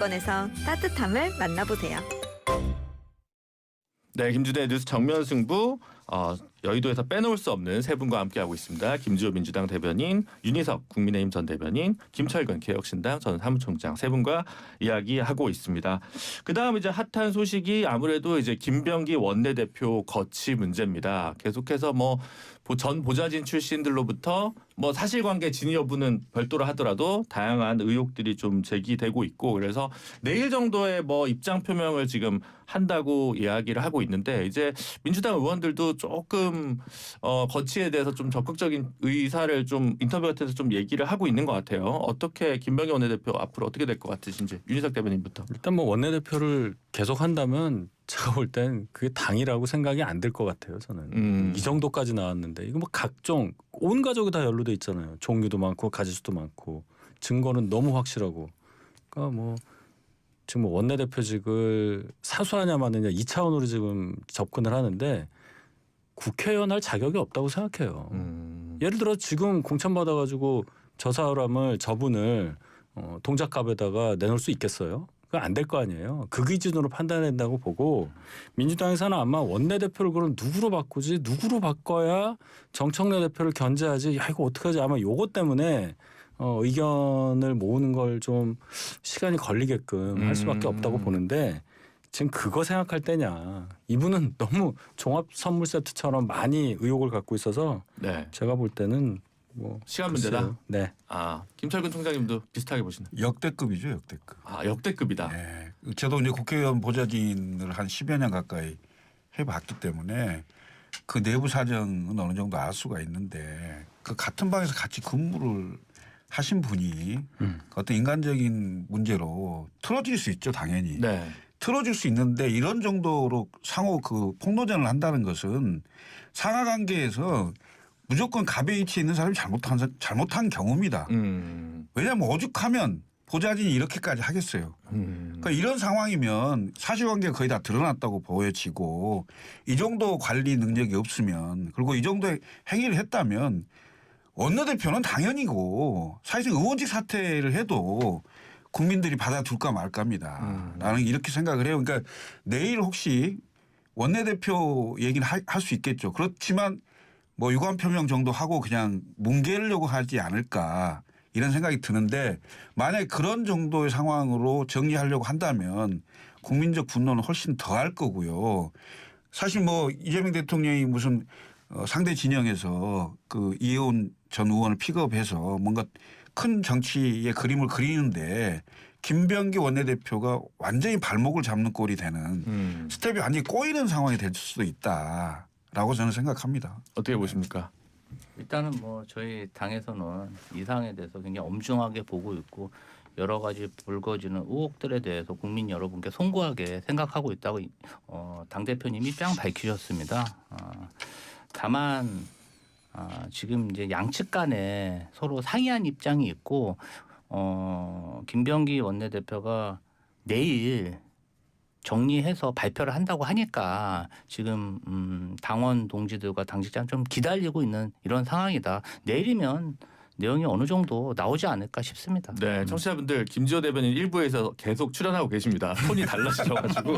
건에서 따뜻함을 만나보세요. 네, 김주대 뉴스 정면 승부 여의도에서 빼놓을 수 없는 세 분과 함께하고 있습니다. 김주호 민주당 대변인, 윤희석 국민의힘 전 대변인, 김철근 개혁신당 전 사무총장 세 분과 이야기하고 있습니다. 그다음 이제 핫한 소식이 아무래도 이제 김병기 원내대표 거취 문제입니다. 계속해서 전 보좌진 출신들로부터 사실관계 진위 여부는 별도로 하더라도 다양한 의혹들이 좀 제기되고 있고, 그래서 내일 정도에 입장 표명을 지금 한다고 이야기를 하고 있는데, 이제 민주당 의원들도 조금 거취에 대해서 좀 적극적인 의사를 좀 인터뷰 같은 데서 좀 얘기를 하고 있는 것 같아요. 어떻게 김병기 원내대표 앞으로 어떻게 될 것 같으신지 윤희석 대변인부터. 일단 원내대표를 계속 한다면 제가 볼 땐 그게 당이라고 생각이 안 들 것 같아요. 저는 이 정도까지 나왔는데 이거 각종 온 가족이 다 연루돼 있잖아요. 종류도 많고 가지수도 많고 증거는 너무 확실하고. 그러니까 지금 원내대표직을 사수하냐 마느냐 2차원으로 지금 접근을 하는데 국회의원 할 자격이 없다고 생각해요. 예를 들어 지금 공천 받아가지고 저분을 동작갑에다가 내놓을 수 있겠어요? 그건 안 될 거 아니에요. 그 기준으로 판단한다고 보고, 민주당에서는 아마 원내대표를 그럼 누구로 바꾸지? 누구로 바꿔야 정청래 대표를 견제하지? 야, 이거 어떡하지? 아마 요거 때문에 의견을 모으는 걸 좀 시간이 걸리게끔 할 수밖에 없다고 보는데, 지금 그거 생각할 때냐. 이분은 너무 종합 선물 세트처럼 많이 의혹을 갖고 있어서 네. 제가 볼 때는 시간 문제다. 네. 김철근 총장님도 비슷하게 보시나요? 역대급이죠, 역대급. 역대급이다. 네. 저도 이제 국회의원 보좌진을 한 10여 년 가까이 해봤기 때문에 그 내부 사정은 어느 정도 알 수가 있는데, 그 같은 방에서 같이 근무를 하신 분이 어떤 인간적인 문제로 틀어질 수 있죠, 당연히. 네. 틀어질 수 있는데 이런 정도로 상호 폭로전을 한다는 것은 상하 관계에서 무조건 갑의 위치에 있는 사람이 잘못한 경우입니다. 왜냐하면 오죽하면 보좌진이 이렇게까지 하겠어요. 그러니까 이런 상황이면 사실관계가 거의 다 드러났다고 보여지고, 이 정도 관리 능력이 없으면, 그리고 이 정도의 행위를 했다면 원내대표는 당연히고 사실상 의원직 사퇴를 해도 국민들이 받아둘까 말까입니다. 나는 이렇게 생각을 해요. 그러니까 내일 혹시 원내대표 얘기는 할 수 있겠죠. 그렇지만 유감 표명 정도 하고 그냥 뭉개려고 하지 않을까 이런 생각이 드는데, 만약에 그런 정도의 상황으로 정리하려고 한다면 국민적 분노는 훨씬 더할 거고요. 사실 이재명 대통령이 무슨 상대 진영에서 그 이혜원 전 의원을 픽업해서 뭔가 큰 정치의 그림을 그리는데 김병기 원내대표가 완전히 발목을 잡는 꼴이 되는 스텝이 완전히 꼬이는 상황이 될 수도 있다라고 저는 생각합니다. 어떻게 보십니까? 일단은 저희 당에서는 이 사항에 대해서 굉장히 엄중하게 보고 있고, 여러 가지 불거지는 의혹들에 대해서 국민 여러분께 송구하게 생각하고 있다고 당 대표님이 입장 밝히셨습니다. 다만 지금 이제 양측 간에 서로 상이한 입장이 있고, 김병기 원내대표가 내일 정리해서 발표를 한다고 하니까 지금 당원 동지들과 당직자는 좀 기다리고 있는 이런 상황이다. 내일이면 내용이 어느 정도 나오지 않을까 싶습니다. 네, 청취자분들 김지호 대변인 일부에서 계속 출연하고 계십니다. 톤이 달라지셔가지고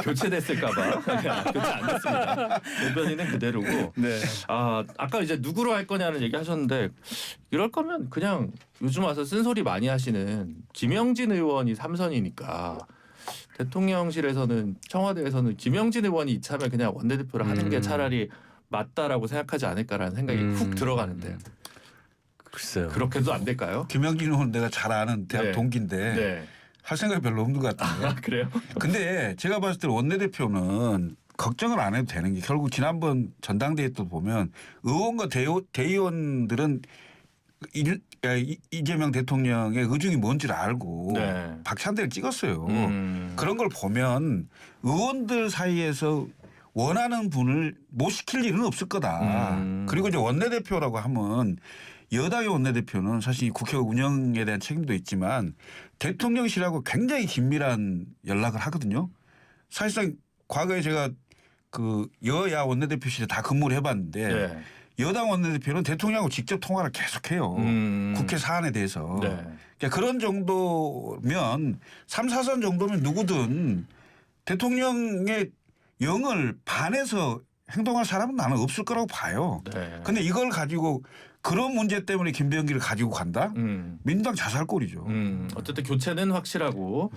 교체됐을까봐. 교체 안 됐습니다. 대변인은 그대로고. 네. 아까 이제 누구로 할 거냐는 얘기하셨는데, 이럴 거면 그냥 요즘 와서 쓴소리 많이 하시는 김영진 의원이 3선이니까 대통령실에서는, 청와대에서는 김영진 의원이 이참에 그냥 원내대표를 하는 게 차라리 맞다라고 생각하지 않을까라는 생각이 훅 들어가는데. 글쎄요. 그렇게도 안 될까요? 김영진 의원 내가 잘 아는 대학 동기인데 네. 할 생각이 별로 없는 것 같아요. 그래요? 근데 제가 봤을 때 원내대표는 걱정을 안 해도 되는 게, 결국 지난번 전당대회 때 보면 의원과 대의원들은 이재명 대통령의 의중이 뭔지를 알고 박찬대를 찍었어요. 그런 걸 보면 의원들 사이에서 원하는 분을 못 시킬 일은 없을 거다. 그리고 이제 원내대표라고 하면 여당의 원내대표는 사실 국회 운영에 대한 책임도 있지만 대통령실하고 굉장히 긴밀한 연락을 하거든요. 사실상 과거에 제가 그 여야 원내대표실에 다 근무를 해봤는데 여당 원내대표는 대통령하고 직접 통화를 계속해요. 국회 사안에 대해서. 네. 그러니까 그런 정도면 3, 4선 정도면 누구든 대통령의 영을 반해서 행동할 사람은 나는 없을 거라고 봐요. 네. 근데 이걸 가지고 그런 문제 때문에 김병기를 가지고 간다? 민주당 자살골이죠. 어쨌든 교체는 확실하고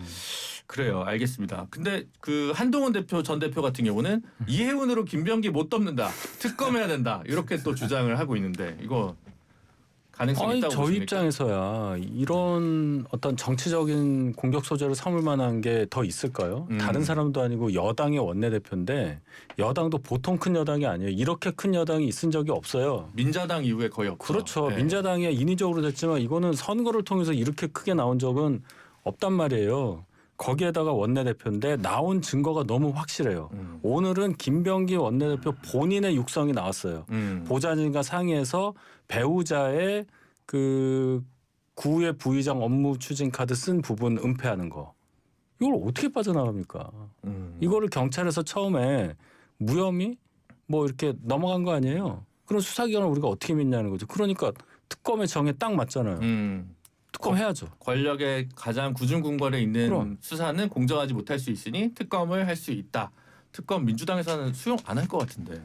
그래요. 알겠습니다. 근데 그 한동훈 대표 전 대표 같은 경우는 이해운으로 김병기 못 덮는다. 특검해야 된다. 이렇게 또 주장을 하고 있는데 이거 가능성이 있다고 저 보십니까? 입장에서야 이런 어떤 정치적인 공격 소재를 삼을 만한 게 더 있을까요? 다른 사람도 아니고 여당의 원내대표인데 여당도 보통 큰 여당이 아니에요. 이렇게 큰 여당이 있은 적이 없어요. 민자당 이후에 거의 없죠. 그렇죠. 네. 민자당이 인위적으로 됐지만 이거는 선거를 통해서 이렇게 크게 나온 적은 없단 말이에요. 거기에다가 원내대표인데 나온 증거가 너무 확실해요. 오늘은 김병기 원내대표 본인의 육성이 나왔어요. 보좌진과 상의해서 배우자의 그 구의 부의장 업무 추진 카드 쓴 부분 은폐하는 거. 이걸 어떻게 빠져나갑니까? 이거를 경찰에서 처음에 무혐의 뭐 이렇게 넘어간 거 아니에요. 그럼 수사기관을 우리가 어떻게 믿냐는 거죠. 그러니까 특검의 정에 딱 맞잖아요. 특검 해야죠. 권력의 가장 구중궁궐에 있는 그럼. 수사는 공정하지 못할 수 있으니 특검을 할 수 있다. 특검 민주당에서는 수용 안 할 것 같은데.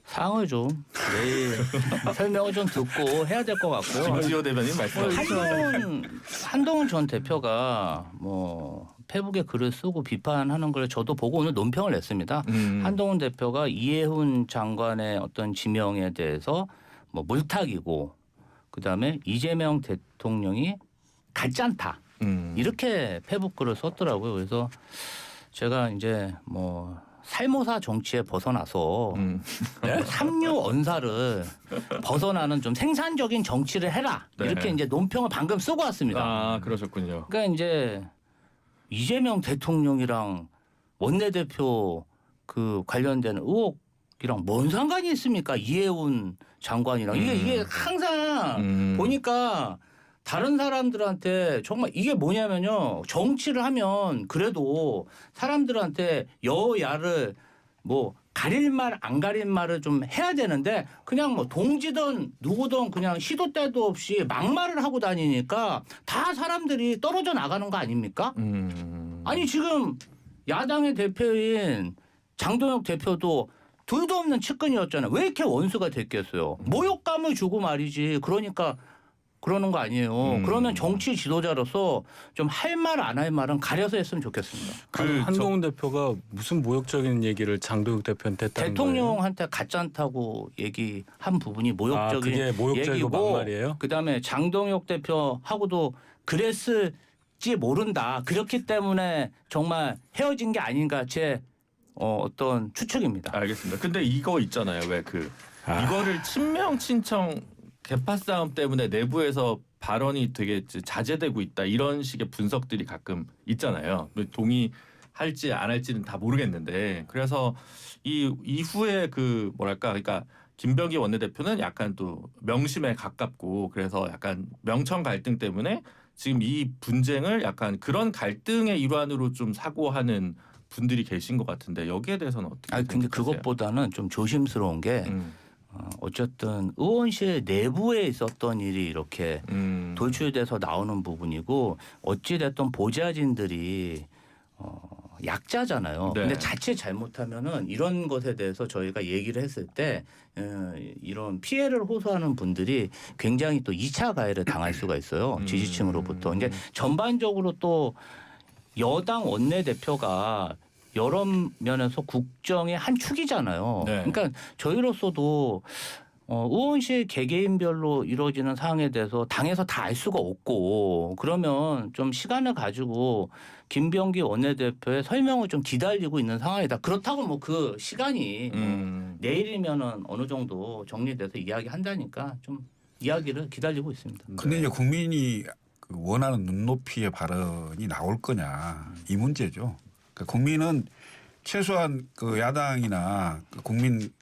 사항을 좀 내일 설명을 좀 듣고 해야 될 것 같고요. 김지호 대변인 말씀하셨죠. 한동훈 전 대표가 뭐 페북에 글을 쓰고 비판하는 걸 저도 보고 오늘 논평을 냈습니다. 한동훈 대표가 이해훈 장관의 어떤 지명에 대해서 뭐 물타기고 그다음에 이재명 대통령이 가짜다 이렇게 페북 글을 썼더라고요. 그래서 제가 이제 뭐 살모사 정치에 벗어나서 삼류 언사를 벗어나는 좀 생산적인 정치를 해라. 네. 이렇게 이제 논평을 방금 쓰고 왔습니다. 아 그러셨군요. 그러니까 이제 이재명 대통령이랑 원내대표 그 관련된 의혹이랑 뭔 상관이 있습니까? 이해운 장관이랑 이게 항상 보니까 다른 사람들한테 정말 이게 뭐냐면요. 정치를 하면 그래도 사람들한테 여야를 뭐 가릴 말 안 가릴 말을 좀 해야 되는데 그냥 뭐 동지든 누구든 그냥 시도 때도 없이 막말을 하고 다니니까 다 사람들이 떨어져 나가는 거 아닙니까? 아니 지금 야당의 대표인 장동혁 대표도 둘도 없는 측근이었잖아요. 왜 이렇게 원수가 됐겠어요? 모욕감을 주고 말이지. 그러니까 그러는 거 아니에요. 그러면 정치 지도자로서 좀 할 말 안 할 말은 가려서 했으면 좋겠습니다. 한동훈 대표가 무슨 모욕적인 얘기를 장동혁 대표한테 했다는 거예요? 대통령한테 가짜다고 얘기한 부분이 모욕적인 그게 모욕적이고 얘기고 막말이에요? 그다음에 장동혁 대표하고도 그랬을지 모른다. 그렇기 때문에 정말 헤어진 게 아닌가 제 어떤 추측입니다. 알겠습니다. 근데 이거 있잖아요. 왜 이거를 친명 친청 개파 싸움 때문에 내부에서 발언이 되게 자제되고 있다 이런 식의 분석들이 가끔 있잖아요. 동의할지 안 할지는 다 모르겠는데 그래서 이 이후에 그 뭐랄까 그러니까 김병기 원내대표는 약간 또 명심에 가깝고 그래서 약간 명청 갈등 때문에 지금 이 분쟁을 약간 그런 갈등의 일환으로 좀 사고하는 분들이 계신 것 같은데 여기에 대해서는 어떻게 근데 생각하세요? 그것보다는 좀 조심스러운 게 어쨌든 의원실 내부에 있었던 일이 이렇게 돌출돼서 나오는 부분이고 어찌됐든 보좌진들이 약자잖아요. 네. 근데 자칫 잘못하면은 이런 것에 대해서 저희가 얘기를 했을 때 이런 피해를 호소하는 분들이 굉장히 또 2차 가해를 당할 수가 있어요. 지지층으로부터. 이제 전반적으로 또 여당 원내대표가 여러 면에서 국정의 한 축이잖아요. 네. 그러니까 저희로서도 의원실 개개인별로 이루어지는 사항에 대해서 당에서 다 알 수가 없고 그러면 좀 시간을 가지고 김병기 원내대표의 설명을 좀 기다리고 있는 상황이다. 그렇다고 뭐 그 시간이 내일이면은 어느 정도 정리돼서 이야기한다니까 좀 이야기를 기다리고 있습니다. 근데 이제 국민이 원하는 눈높이의 발언이 나올 거냐 이 문제죠. 그러니까 국민은 최소한 그 야당이나 그 국민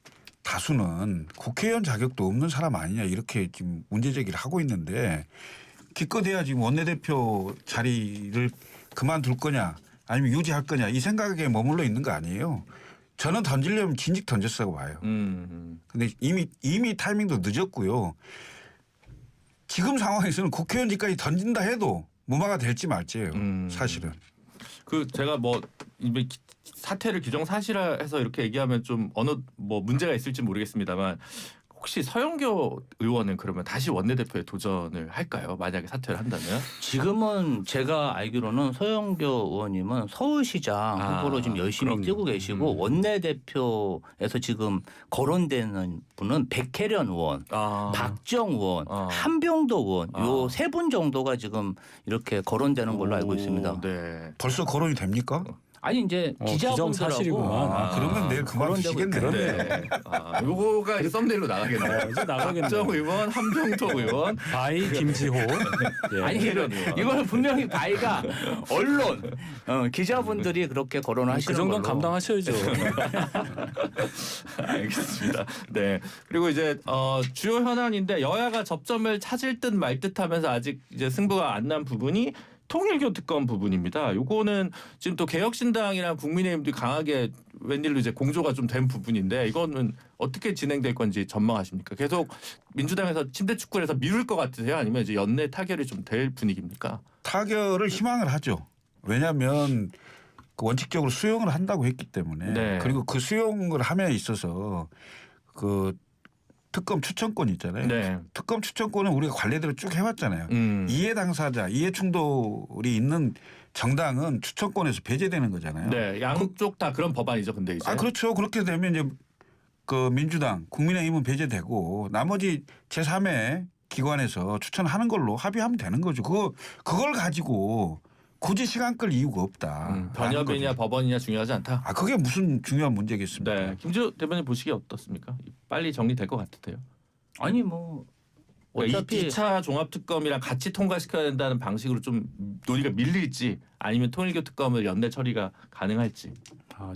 다수는 국회의원 자격도 없는 사람 아니냐 이렇게 지금 문제 제기를 하고 있는데 기껏해야 지금 원내대표 자리를 그만둘 거냐 아니면 유지할 거냐 이 생각에 머물러 있는 거 아니에요. 저는 던지려면 진즉 던졌다고 봐요. 근데 이미 타이밍도 늦었고요. 지금 상황에서는 국회의원직까지 던진다 해도 무마가 될지 말지예요. 사실은. 그 제가 뭐 사퇴를 기정사실화해서 이렇게 얘기하면 좀 어느 뭐 문제가 있을지 모르겠습니다만 혹시 서영교 의원은 그러면 다시 원내대표에 도전을 할까요? 만약에 사퇴를 한다면? 지금은 제가 알기로는 서영교 의원님은 서울시장 후보로 지금 열심히 뛰고 계시고 원내대표에서 지금 거론되는 분은 백혜련 의원, 박정 의원, 한병도 의원 요 세 분 정도가 지금 이렇게 거론되는 걸로 알고 있습니다. 네. 벌써 거론이 됩니까? 아니 이제 기자분들하고 기정사실이구만. 그러면 내일 그만두시겠네. 네. 요거가 이제 썸네일로 나가겠네요. 이제 나가겠네요. 박정 의원, 한병도 의원, 바이 김지호. 예. 아니 이거는 분명히 바이가 언론 기자분들이 그렇게 거론하시는 그 정도는 걸로. 감당하셔야죠. 알겠습니다. 네. 그리고 이제 주요 현안인데 여야가 접점을 찾을 듯 말 듯하면서 아직 이제 승부가 안 난 부분이 통일교 특검 부분입니다. 요거는 지금 또 개혁신당이랑 국민의힘도 강하게 웬일로 이제 공조가 좀 된 부분인데 이거는 어떻게 진행될 건지 전망하십니까? 계속 민주당에서 침대 축구를 해서 미룰 것 같으세요? 아니면 이제 연내 타결이 좀 될 분위기입니까? 타결을 희망을 하죠. 왜냐하면 그 원칙적으로 수용을 한다고 했기 때문에 네. 그리고 그 수용을 함에 있어서 그 특검 추천권 있잖아요. 네. 특검 추천권은 우리가 관례대로 쭉 해왔잖아요. 이해 당사자, 이해 충돌이 있는 정당은 추천권에서 배제되는 거잖아요. 네. 양쪽 다 그런 법안이죠. 근데 이제. 그렇죠. 그렇게 되면 이제 그 민주당, 국민의힘은 배제되고 나머지 제3의 기관에서 추천하는 걸로 합의하면 되는 거죠. 그걸 가지고 굳이 시간 끌 이유가 없다. 변협이냐 법원이냐 중요하지 않다. 그게 무슨 중요한 문제겠습니까? 네. 김지호 대변인 보시기에 어떻습니까? 빨리 정리될 것 같으세요? 아니 뭐 어차피 2차 종합특검이랑 같이 통과시켜야 된다는 방식으로 좀 논의가 밀릴지 아니면 통일교 특검을 연내 처리가 가능할지.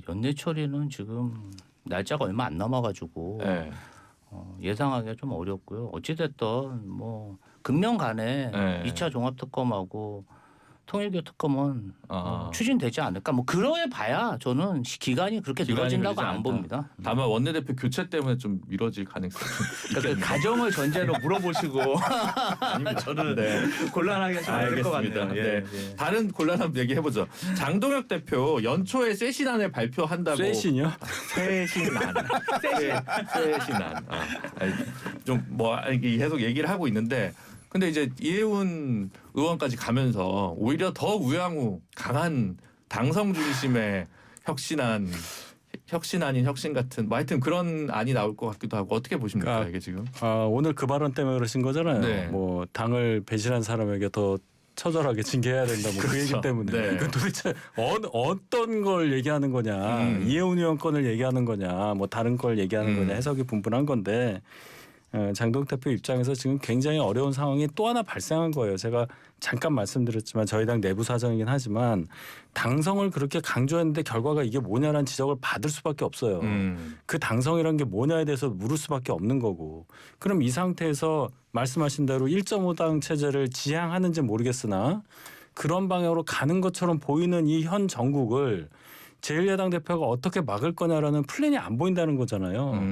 연내 처리는 지금 날짜가 얼마 안 남아가지고 네. 예상하기가 좀 어렵고요. 어찌됐든 뭐 금년간에 네. 2차 종합특검하고 통일교 특검은 아. 추진되지 않을까. 뭐 그러해 봐야 저는 기간이 그렇게 기간이 늘어진다고 걸리지 안 않다. 봅니다. 다만 원내대표 교체 때문에 좀 미뤄질 가능성이 그러니까 그 있겠네요. 가정을 전제로 물어보시고 저는 네. 곤란하게 좀 않을 것 알겠습니다. 같네요. 네. 다른 곤란한 얘기 해보죠. 장동혁 대표 연초에 쇄신안을 발표한다고. 쇄신이요? 쇄신안. 쇄신안. 좀뭐 계속 얘기를 하고 있는데 근데 이제 이해운 의원까지 가면서 오히려 더 우양우 강한 당성 중심의 혁신안인 혁신 같은 뭐 하여튼 그런 안이 나올 것 같기도 하고 어떻게 보십니까 그러니까, 이게 지금? 오늘 그 발언 때문에 그러신 거잖아요. 네. 뭐 당을 배신한 사람에게 더 처절하게 징계해야 된다. 뭐 그 얘기 그렇죠. 때문에. 네. 그 도대체 어떤 걸 얘기하는 거냐. 이해운 의원 건을 얘기하는 거냐. 뭐 다른 걸 얘기하는 거냐. 해석이 분분한 건데 장동혁 대표 입장에서 지금 굉장히 어려운 상황이 또 하나 발생한 거예요. 제가 잠깐 말씀드렸지만 저희 당 내부 사정이긴 하지만 당성을 그렇게 강조했는데 결과가 이게 뭐냐라는 지적을 받을 수밖에 없어요. 그 당성이라는 게 뭐냐에 대해서 물을 수밖에 없는 거고. 그럼 이 상태에서 말씀하신 대로 1.5당 체제를 지향하는지 모르겠으나 그런 방향으로 가는 것처럼 보이는 이 현 정국을 제1야당 대표가 어떻게 막을 거냐라는 플랜이 안 보인다는 거잖아요.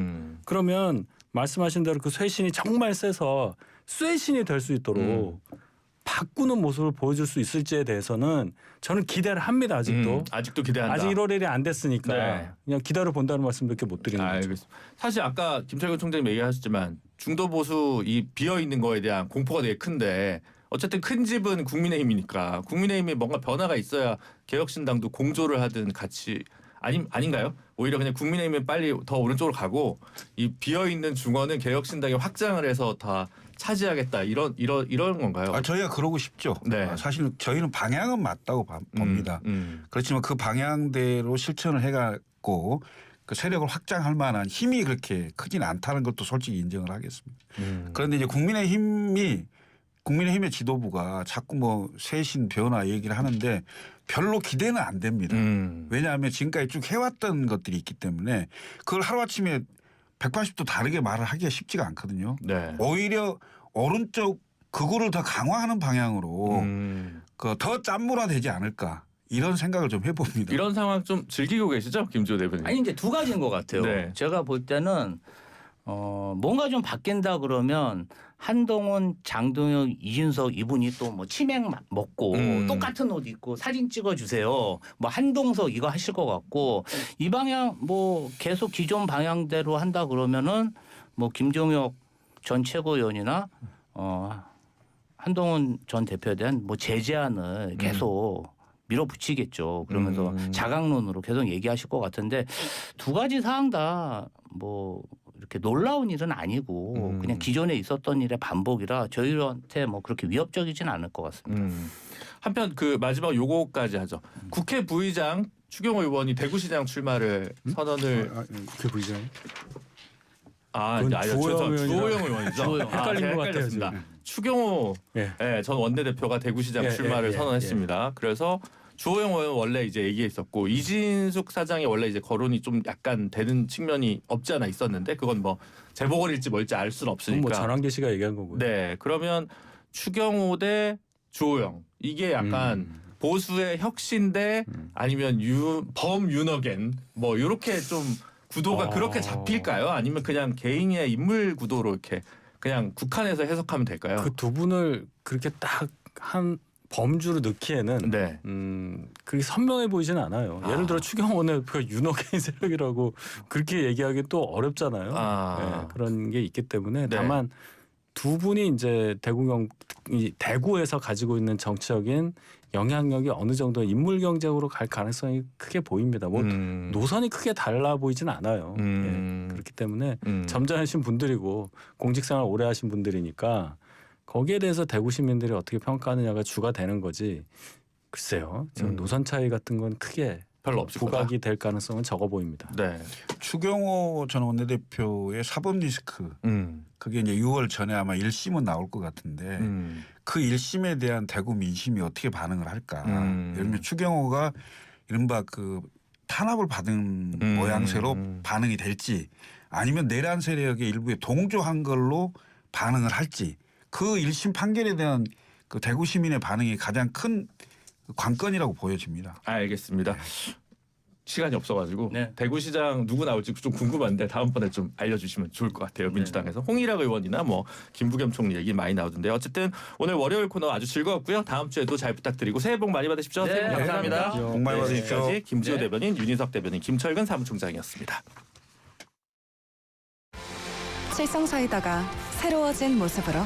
그러면 말씀하신 대로 그 쇄신이 정말 세서 쇄신이 될 수 있도록 바꾸는 모습을 보여줄 수 있을지에 대해서는 저는 기대를 합니다. 아직도. 아직도 기대한다. 아직 1월 1일이 안 됐으니까 네. 그냥 기다려 본다는 말씀밖에 못 드리는 거죠. 알겠습니다. 사실 아까 김철근 총장님 얘기하셨지만 중도 보수 이 비어 있는 거에 대한 공포가 되게 큰데 어쨌든 큰 집은 국민의힘이니까 국민의힘이 뭔가 변화가 있어야 개혁신당도 공조를 하든 같이 아닌가요? 오히려 그냥 국민의힘은 빨리 더 오른쪽으로 가고 이 비어 있는 중원은 개혁신당이 확장을 해서 다 차지하겠다 이런 건가요? 저희가 그러고 싶죠. 네. 사실 저희는 방향은 맞다고 봅니다. 그렇지만 그 방향대로 실천을 해갖고 그 세력을 확장할 만한 힘이 그렇게 크지는 않다는 것도 솔직히 인정을 하겠습니다. 그런데 이제 국민의힘의 지도부가 자꾸 뭐 쇄신 변화 얘기를 하는데 별로 기대는 안 됩니다. 왜냐하면 지금까지 쭉 해왔던 것들이 있기 때문에 그걸 하루아침에 180도 다르게 말을 하기가 쉽지가 않거든요. 네. 오히려 오른쪽 극우를 더 강화하는 방향으로 그 더 짠물화 되지 않을까 이런 생각을 좀 해봅니다. 이런 상황 좀 즐기고 계시죠, 김주호 대변인? 아니 이제 두 가지인 것 같아요. 네. 제가 볼 때는 뭔가 좀 바뀐다 그러면 한동훈, 장동혁, 이준석 이분이 또 뭐 치맥 먹고 똑같은 옷 입고 사진 찍어주세요. 뭐 한동석 이거 하실 것 같고 이 방향 뭐 계속 기존 방향대로 한다 그러면은 뭐 김종혁 전 최고위원이나 한동훈 전 대표에 대한 뭐 제재안을 계속 밀어붙이겠죠. 그러면서 자강론으로 계속 얘기하실 것 같은데 두 가지 사항 다 뭐 이렇게 놀라운 일은 아니고 그냥 기존에 있었던 일의 반복이라 저희한테 뭐 그렇게 위협적이진 않을 것 같습니다. 한편 그 마지막 요거까지 하죠. 국회 부의장 추경호 의원이 대구시장 출마를 선언을 국회 부의장. 이제 주호영 의원이죠. 헷갈린 것 같아요, 헷갈렸습니다. 지금. 추경호 전 원내대표가 대구시장 출마를 선언했습니다. 그래서 주호영 의원 원래 이제 얘기했었고 이진숙 사장이 원래 이제 거론이 좀 약간 되는 측면이 없지 않아 있었는데 그건 뭐 재보궐일지 뭘지 알 수는 없으니까. 뭐 전환기 씨가 얘기한 거고요. 네, 그러면 추경호 대 주호영 이게 약간 보수의 혁신 대 아니면 범윤어겐 뭐 이렇게 좀 구도가 그렇게 잡힐까요? 아니면 그냥 개인의 인물 구도로 이렇게 그냥 국한해서 해석하면 될까요? 그 두 분을 그렇게 딱 한 범주로 넣기에는 네. 그게 선명해 보이지는 않아요. 예를 들어 추경호는 그 윤호개인 세력이라고 그렇게 얘기하기 또 어렵잖아요. 네, 그런 게 있기 때문에 다만 두 분이 이제 대구에서 가지고 있는 정치적인 영향력이 어느 정도 인물 경쟁으로 갈 가능성이 크게 보입니다. 뭐 노선이 크게 달라 보이지는 않아요. 그렇기 때문에 점잖으신 분들이고 공직생활 오래 하신 분들이니까 거기에 대해서 대구 시민들이 어떻게 평가하느냐가 주가 되는 거지. 글쎄요. 지금 노선 차이 같은 건 크게 별로 없을 부각이 될 가능성은 적어 보입니다. 네. 추경호 전 원내대표의 사법 리스크 그게 이제 6월 전에 아마 1심은 나올 것 같은데 그 1심에 대한 대구 민심이 어떻게 반응을 할까. 예를 들면 추경호가 이른바 그 탄압을 받은 모양새로 반응이 될지 아니면 내란 세력의 일부에 동조한 걸로 반응을 할지 그 1심 판결에 대한 그 대구 시민의 반응이 가장 큰 관건이라고 보여집니다. 알겠습니다. 시간이 없어가지고 네. 대구시장 누구 나올지 좀 궁금한데 다음번에 좀 알려주시면 좋을 것 같아요. 민주당에서 홍일학 의원이나 뭐 김부겸 총리 얘기 많이 나오던데 어쨌든 오늘 월요일 코너 아주 즐거웠고요. 다음 주에도 잘 부탁드리고 새해 복 많이 받으십시오. 네, 새해 복 감사합니다. 감사합니다. 복 많이 받으십시오. 지금까지 김주호 대변인, 윤희석 대변인, 김철근 사무총장이었습니다. 칠성사이다가 새로워진 모습으로